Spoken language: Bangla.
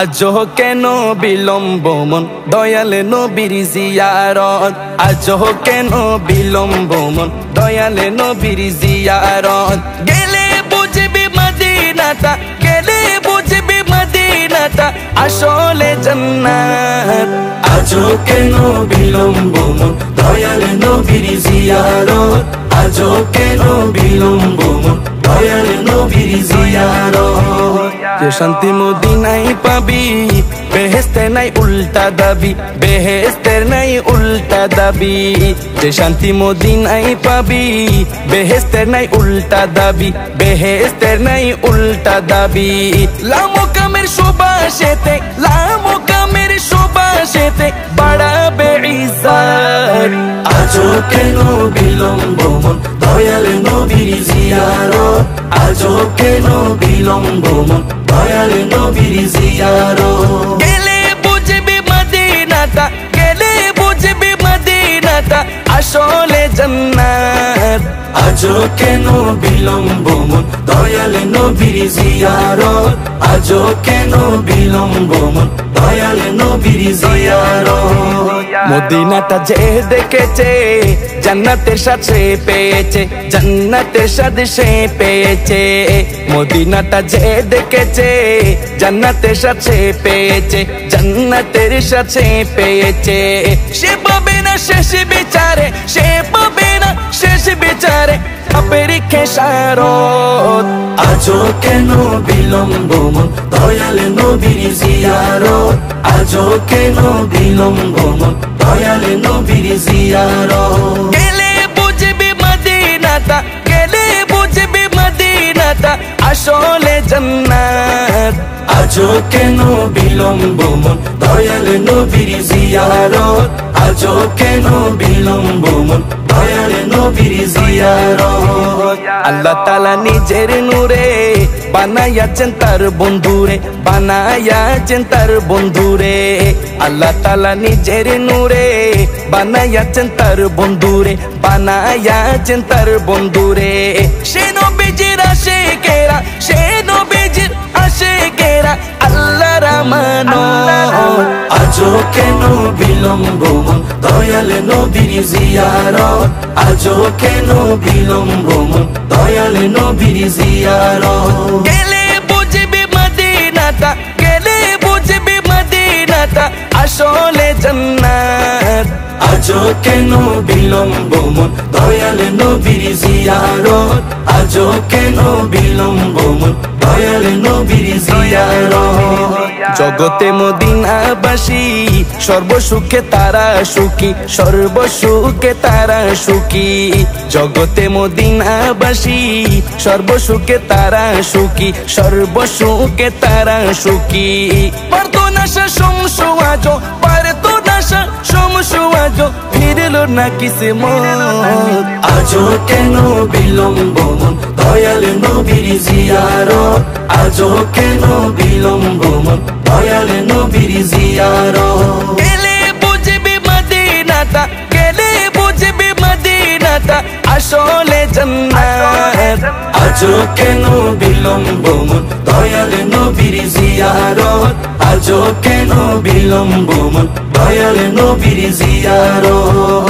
আজও কেন বিলম্ব মন দয়াল নবীর জিয়ারত, আজও কেন বিলম্ব মন দয়াল নবীর জিয়ারত। গেলে বুঝবি মদিনাটা, গেলে বুঝবি মদিনাটা আসলে জান্নাত। আজও কেন বিলম্ব মন দয়াল নবীর জিয়ারত, আজও কেন বিলম্ব মন দয়াল নবীর জিয়ারত। যে শান্তি মদিনায় পাবি বেহেশতের নাই উল্টা দাবি, বেহেশতের নাই উল্টা দাবি। যে শান্তি মদিনায় পাবি বেহেশতের নাই উল্টা দাবি, বেহেশতের নাই উল্টা দাবি। লামো কামের সুবাসেতে, লামো কামের সুবাসেতে বাড়াবে ইজ্জত। আজও কেন বিলম্ব মন দয়াল নবীর জিয়ারত, আজও কেন বিলম্ব মন দয়াল নবীর জিয়ারত। গেলে বুঝবি মদিনাটা, গেলে বুঝবি মদিনাটা আসলে জান্নাত। আজও কেন বিলম্ব মন দয়াল নবীর জিয়ারত, আজও কেন বিলম্ব মন দয়াল নবীর জিয়ারত। মদিনাটা যে দেখেছে জান্নাতের স্বাদ সে পেয়েছে, জান্নাতের স্বাদ সে পেয়েছে। মদিনাটা যে দেখেছে জান্নাতের স্বাদ সে পেয়েছে, জান্নাতের স্বাদ সে পেয়েছে। সে পাবে না শেষ বিচারে, সে পাবে না শেষ বিচারে পাপের খেসারত। আজও কেন বিলম্ব মন দয়াল নবীর জিয়ারত, আজও কেন বিলম্ব মন দয়াল নবীর জিয়ারত। গেলে বুঝবি মদিনাটা, গেলে বুঝবি মদিনাটা আসলে জান্নাত। আজও কেন বিলম্ব মন দয়াল নবীর জিয়ারত, আজও কেন বিলম্ব মন দয়াল নবীর জিয়ারত। আল্লাহ তাআলা নিজের নূরে বানায়াছেন তার বন্ধুরে, বানায়াছেন তার বন্ধুরে। আল্লাহ তাআলা নিজের নূরে বানায়াছেন তার বন্ধুরে, বানায়াছেন তার বন্ধুরে। সে নবীজির আশিকেরা, সে নবীজির আশিকেরা আল্লাহর আমানত। আজও কেন বিলম্ব মন দয়াল নবীর জিয়ারত, আজও কেন বিলম্ব মন দয়াল নবীর জিয়ারত। গেলে বুঝবি মদিনাটা, গেলে বুঝবি মদিনাটা আসলে জান্নাত। আজও কেন বিলম্ব মন দয়াল নবীর জিয়ারত, আজও কেন বিলম্ব মন দয়াল নবীর জিয়ারত। জগতে মদিনাবাসী সর্বসুখে তারা সুখী, সর্বসুখে তারা সুখী। জগতে মদিনাবাসী সর্বসুখে তারা সুখী, সর্বসুখে তারা সুখী। পারতো না সে সমসু আজো, পারতো না সে সমসু আজো ফিরলো না কিসমত। আজও কেন বিলম্ব মন দয়াল নবীর জিয়ারত, আজও কেন বিলম্ব মন দয়াল নবীর জিয়ারত। গেলে বুঝবি মদিনাটা, গেলে বুঝবি মদিনাটা আসলে জান্নাত। আজও কেন বিলম্ব মন দয়াল নবীর জিয়ারত, আজও কেন বিলম্ব মন দয়াল নবীর জিয়ারত।